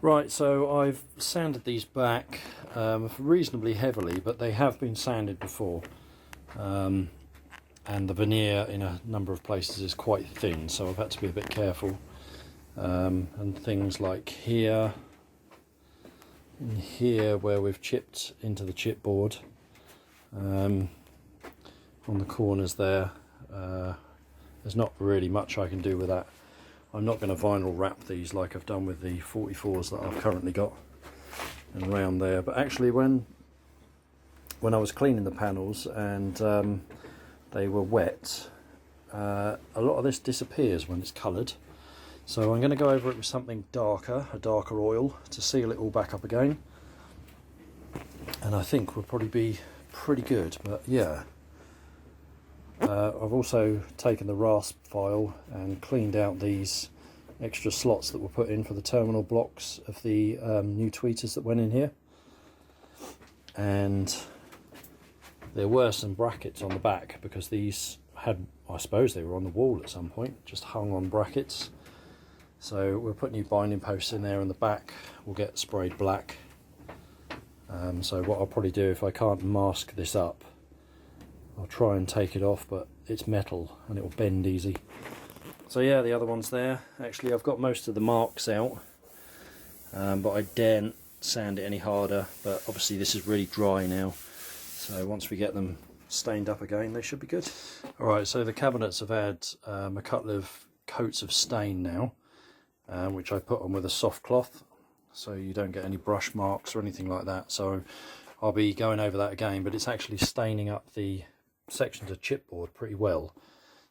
Right, so I've sanded these back reasonably heavily, but they have been sanded before. And the veneer in a number of places is quite thin, so I've had to be a bit careful. And things like here, and here where we've chipped into the chipboard, on the corners there, there's not really much I can do with that. I'm not going to vinyl wrap these like I've done with the 44s that I've currently got and around there. But actually when I was cleaning the panels and they were wet, a lot of this disappears when it's coloured. So I'm going to go over it with something darker, a darker oil, to seal it all back up again. And I think we'll probably be pretty good, but yeah. I've also taken the rasp file and cleaned out these extra slots that were put in for the terminal blocks of the new tweeters that went in here. And there were some brackets on the back because these had, I suppose they were on the wall at some point, just hung on brackets. So we'll put new binding posts in there, and the back will get sprayed black. So what I'll probably do, if I can't mask this up, I'll try and take it off, but it's metal and it will bend easy. So yeah, the other one's there. Actually, I've got most of the marks out, but I daren't sand it any harder. But obviously this is really dry now, so once we get them stained up again, they should be good. Alright, so the cabinets have had a couple of coats of stain now, which I put on with a soft cloth, so you don't get any brush marks or anything like that. So I'll be going over that again, but it's actually staining up the sections of chipboard pretty well,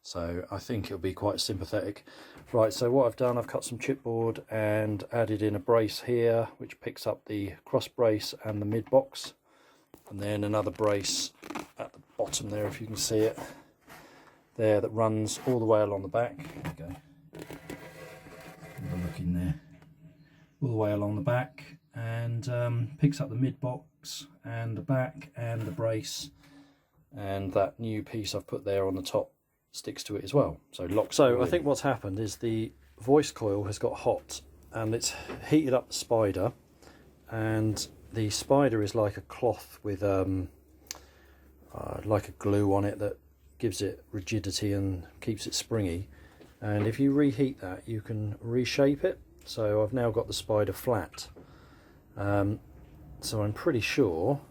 so I think it'll be quite sympathetic. Right, so what I've done, I've cut some chipboard and added in a brace here which picks up the cross brace and the mid box, and then another brace at the bottom there, if you can see it there, that runs all the way along the back. There you go, have a look in there, all the way along the back, and picks up the mid box and the back and the brace. And that new piece I've put there on the top sticks to it as well, so locks. So I think what's happened is the voice coil has got hot and it's heated up the spider, and the spider is like a cloth with like a glue on it that gives it rigidity and keeps it springy, and if you reheat that you can reshape it. So I've now got the spider flat, so I'm pretty sure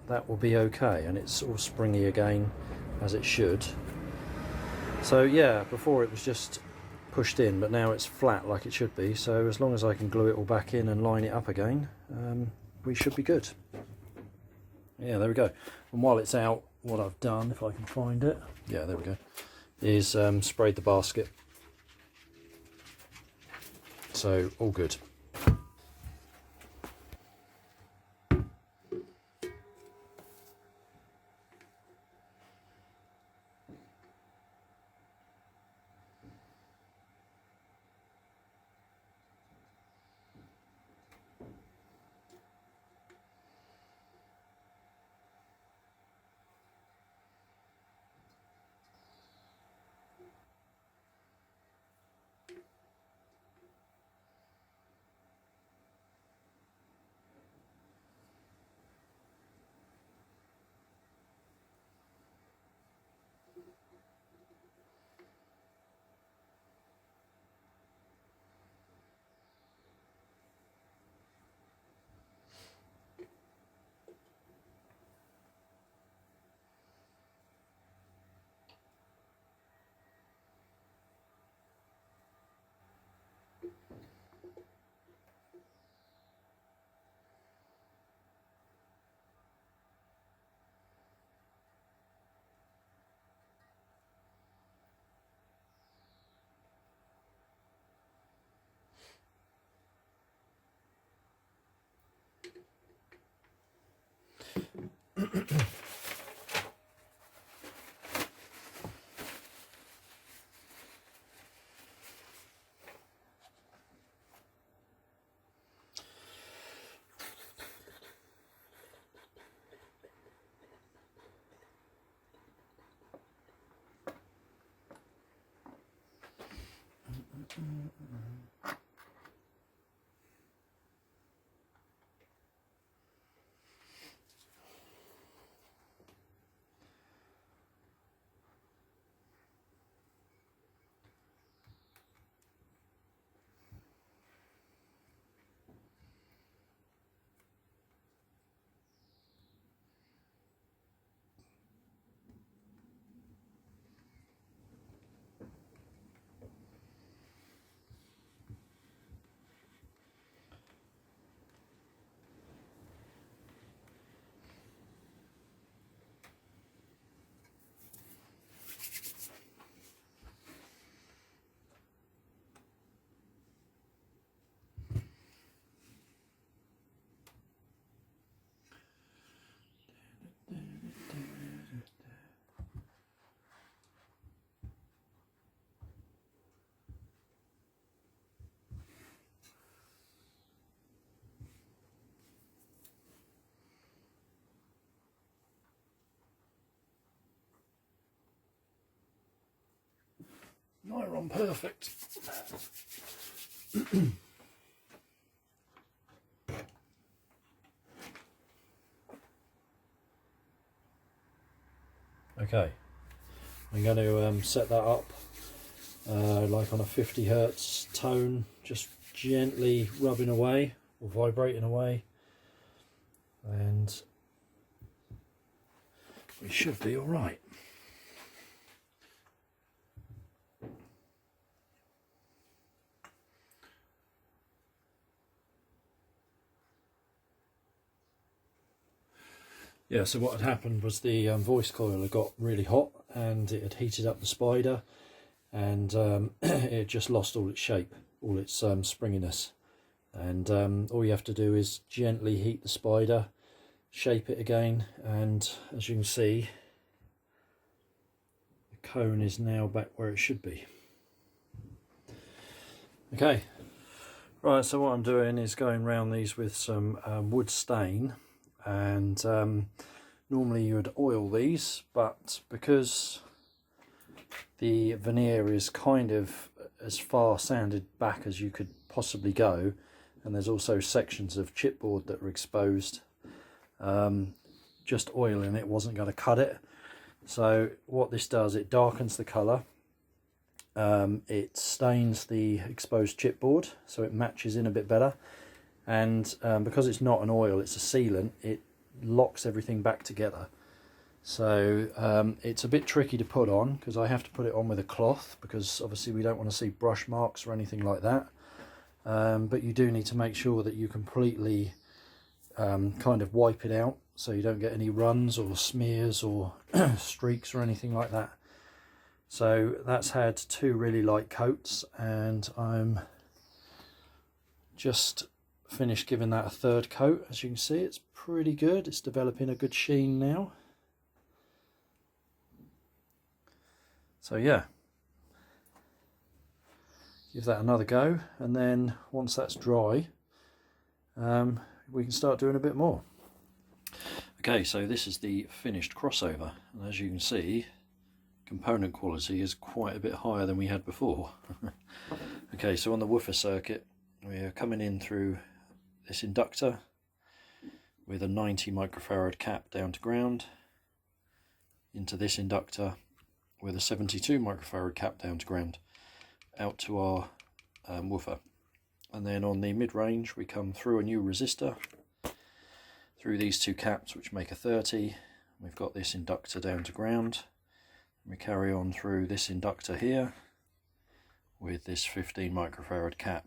that will be okay, and it's all springy again as it should. So yeah, before it was just pushed in, but now it's flat like it should be, so as long as I can glue it all back in and line it up again, we should be good. Yeah, there we go. And while it's out, what I've done, if I can find it, yeah, there we go, is sprayed the basket, so all good. Nylon perfect. Okay, I'm going to set that up like on a 50 hertz tone, just gently rubbing away or vibrating away, and we should be all right. Yeah, so what had happened was the voice coil had got really hot and it had heated up the spider, and it had just lost all its shape, all its springiness. And all you have to do is gently heat the spider, shape it again, and as you can see, the cone is now back where it should be. Okay, right, so what I'm doing is going around these with some wood stain. And normally you would oil these, but because the veneer is kind of as far sanded back as you could possibly go, and there's also sections of chipboard that are exposed, just oiling it wasn't going to cut it. So what this does, it darkens the colour, it stains the exposed chipboard so it matches in a bit better. And because it's not an oil, it's a sealant, it locks everything back together. So it's a bit tricky to put on because I have to put it on with a cloth, because obviously we don't want to see brush marks or anything like that. But you do need to make sure that you completely kind of wipe it out so you don't get any runs or smears or streaks or anything like that. So that's had 2 really light coats, and I'm just finished giving that a 3rd coat. As you can see, it's pretty good, it's developing a good sheen now. So yeah, give that another go, and then once that's dry we can start doing a bit more. Okay, so this is the finished crossover, and as you can see, component quality is quite a bit higher than we had before. Okay, so on the woofer circuit we're coming in through this inductor with a 90 microfarad cap down to ground, into this inductor with a 72 microfarad cap down to ground, out to our woofer. And then on the mid-range we come through a new resistor, through these 2 caps which make a 30. We've got this inductor down to ground. We carry on through this inductor here with this 15 microfarad cap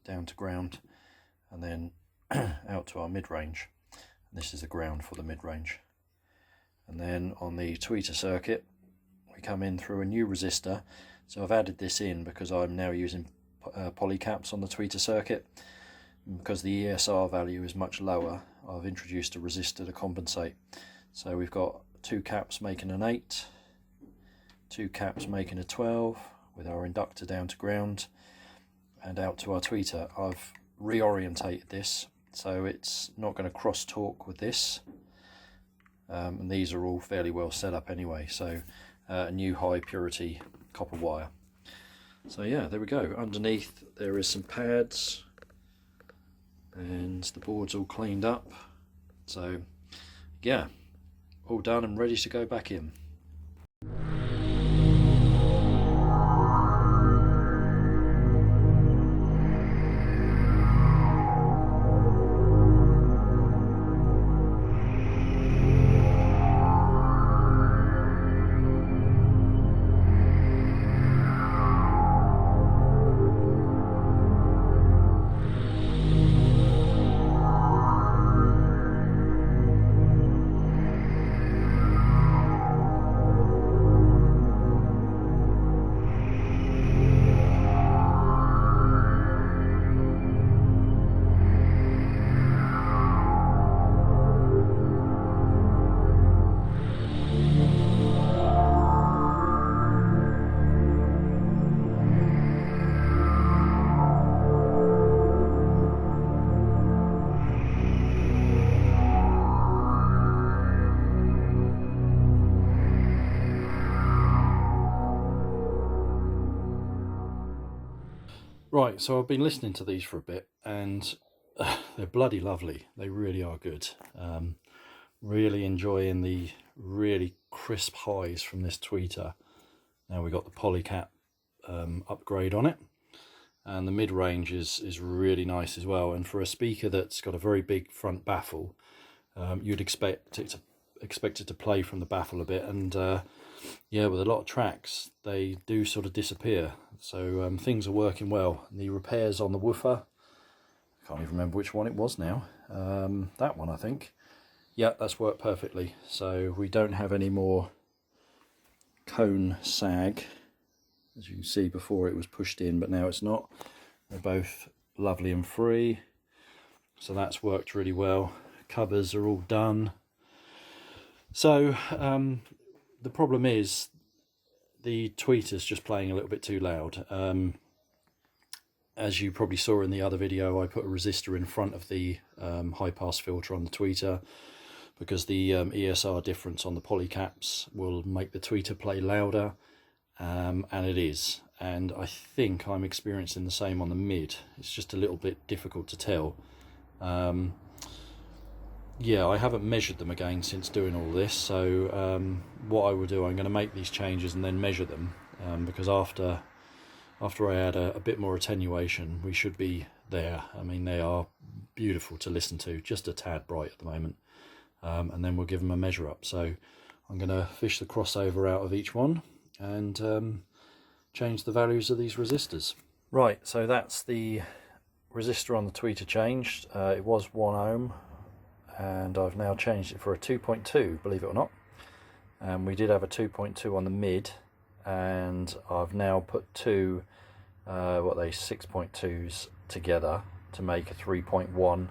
down to ground, and then out to our mid-range. This is the ground for the mid-range. And then on the tweeter circuit we come in through a new resistor. So I've added this in because I'm now using poly caps on the tweeter circuit. And because the ESR value is much lower, I've introduced a resistor to compensate. So we've got 2 caps making an 8, 2 caps making a 12, with our inductor down to ground and out to our tweeter. I've reorientated this so it's not going to cross talk with this, and these are all fairly well set up anyway. So a new high purity copper wire. So yeah, there we go. Underneath there is some pads and the board's all cleaned up. So yeah, all done and ready to go back in. Right, so I've been listening to these for a bit, and they're bloody lovely. They really are good. Really enjoying the really crisp highs from this tweeter. Now we got the polycap upgrade on it, and the mid-range is really nice as well. And for a speaker that's got a very big front baffle, you'd expect it to play from the baffle a bit, and yeah, with a lot of tracks they do sort of disappear. So things are working well. The repairs on the woofer, I can't even remember which one it was now. That one, I think. Yeah, that's worked perfectly. So we don't have any more cone sag. As you can see, before it was pushed in, but now it's not. They're both lovely and free. So that's worked really well. Covers are all done. So the problem is the tweeter's just playing a little bit too loud. As you probably saw in the other video, I put a resistor in front of the high pass filter on the tweeter, because the ESR difference on the polycaps will make the tweeter play louder, and it is. And I think I'm experiencing the same on the mid. It's just a little bit difficult to tell. Yeah, I haven't measured them again since doing all this, so what I will do, I'm going to make these changes and then measure them, because after I add a bit more attenuation, we should be there. I mean, they are beautiful to listen to, just a tad bright at the moment. And then we'll give them a measure up. So I'm going to fish the crossover out of each one and change the values of these resistors. Right, so that's the resistor on the tweeter changed. It was 1 ohm, and I've now changed it for a 2.2, believe it or not. And we did have a 2.2 on the mid, and I've now put two 6.2s together to make a 3.1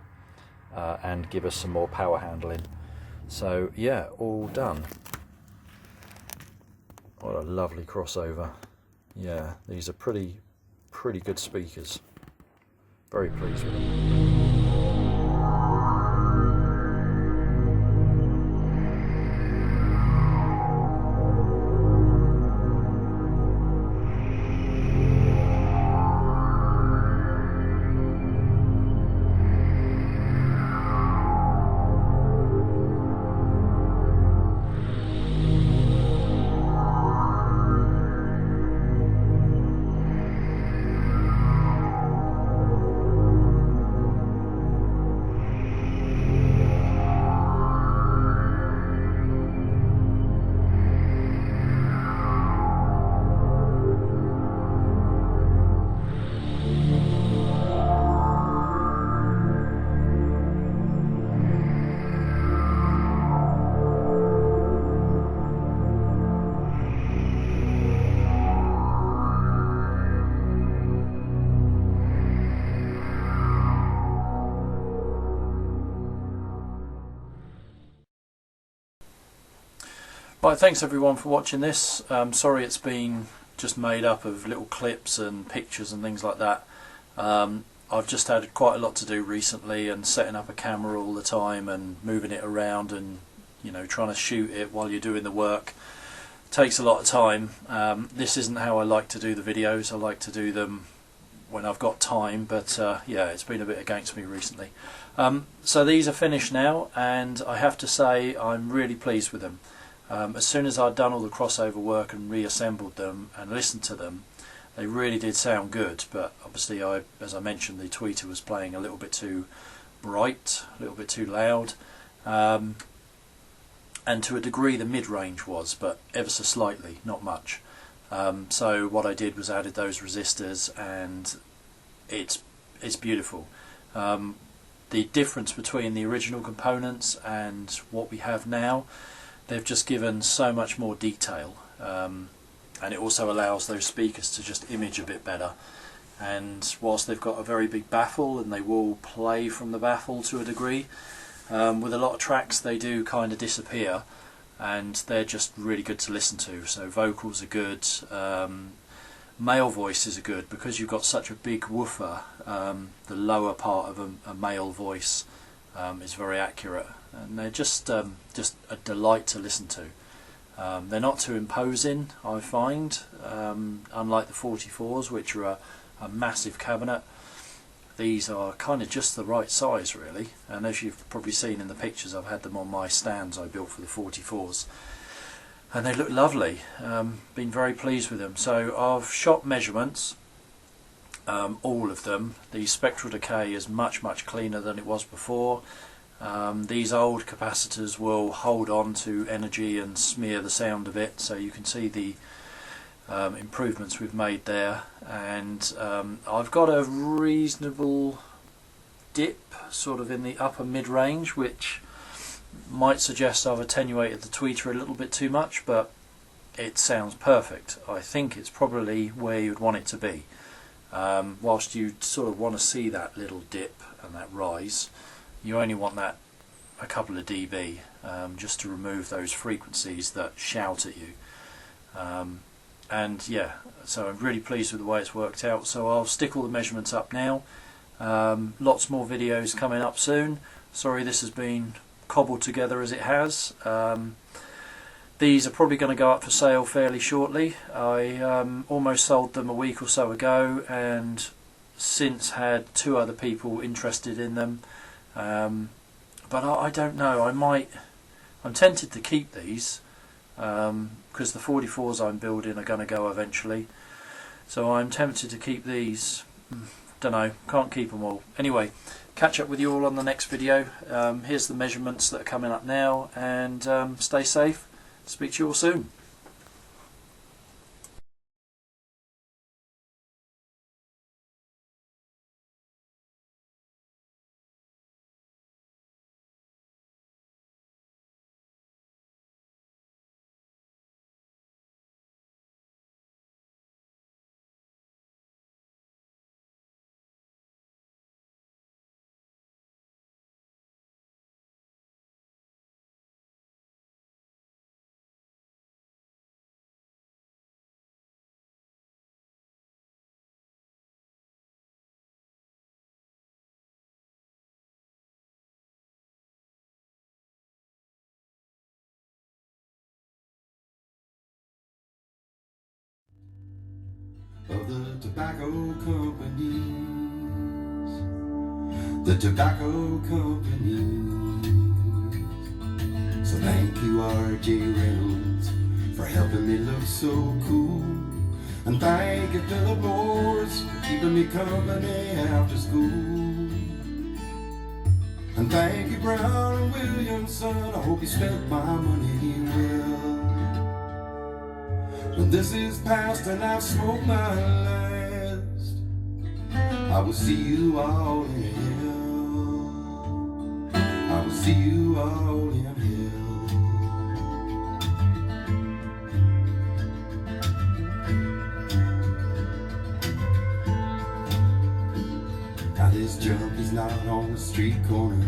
and give us some more power handling. So yeah, all done. What a lovely crossover. Yeah, these are pretty good speakers. Very pleased with them. Right, thanks everyone for watching this. Sorry it's been just made up of little clips and pictures and things like that. I've just had quite a lot to do recently, and setting up a camera all the time and moving it around, and trying to shoot it while you're doing the work takes a lot of time. This isn't how I like to do the videos. I like to do them when I've got time, but yeah, it's been a bit against me recently. So these are finished now, and I have to say I'm really pleased with them. As soon as I'd done all the crossover work and reassembled them and listened to them, they really did sound good. But obviously, as I mentioned, the tweeter was playing a little bit too bright, a little bit too loud, and to a degree the mid-range was, but ever so slightly, not much. So what I did was added those resistors, and it's beautiful. The difference between the original components and what we have now, they've just given so much more detail, and it also allows those speakers to just image a bit better. And whilst they've got a very big baffle, and they will play from the baffle to a degree, with a lot of tracks they do kind of disappear, and they're just really good to listen to. So vocals are good, male voices are good, because you've got such a big woofer. The lower part of a male voice is very accurate, and they're just a delight to listen to. They're not too imposing, I find, unlike the 44s, which are a massive cabinet. These are kind of just the right size really, and as you've probably seen in the pictures, I've had them on my stands I built for the 44s, and they look lovely. Been very pleased with them. So I've shot measurements, all of them. The spectral decay is much cleaner than it was before. These old capacitors will hold on to energy and smear the sound of it, so you can see the improvements we've made there. And I've got a reasonable dip sort of in the upper mid-range, which might suggest I've attenuated the tweeter a little bit too much, but it sounds perfect. I think it's probably where you'd want it to be. Whilst you sort of want to see that little dip and that rise, you only want that a couple of dB, just to remove those frequencies that shout at you. And yeah, so I'm really pleased with the way it's worked out. So I'll stick all the measurements up now. Lots more videos coming up soon. Sorry this has been cobbled together as it has. These are probably going to go up for sale fairly shortly. I almost sold them a week or so ago, and since had 2 other people interested in them. But I don't know, I'm tempted to keep these, because the 44s I'm building are going to go eventually, so I'm tempted to keep these. Don't know, can't keep them all. Anyway, catch up with you all on the next video. Here's the measurements that are coming up now, and stay safe. Speak to you all soon. Of the tobacco companies, the tobacco companies. So thank you, R.J Renolds, for helping me look so cool. And thank you, Philip Morris, for keeping me company after school. And thank you, Brown and Williamson, I hope you spent my money well. When this is past and I've smoked my last, I will see you all in hell. I will see you all in hell. Now this junkie's not on the street corner,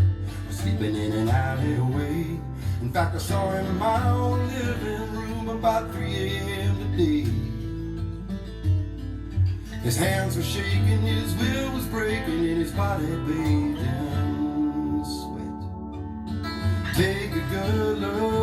sleeping in an alleyway. In fact, I saw him in my own living room about 3 a.m. today. His hands were shaking, his will was breaking, and his body bathed in sweat. Take a good look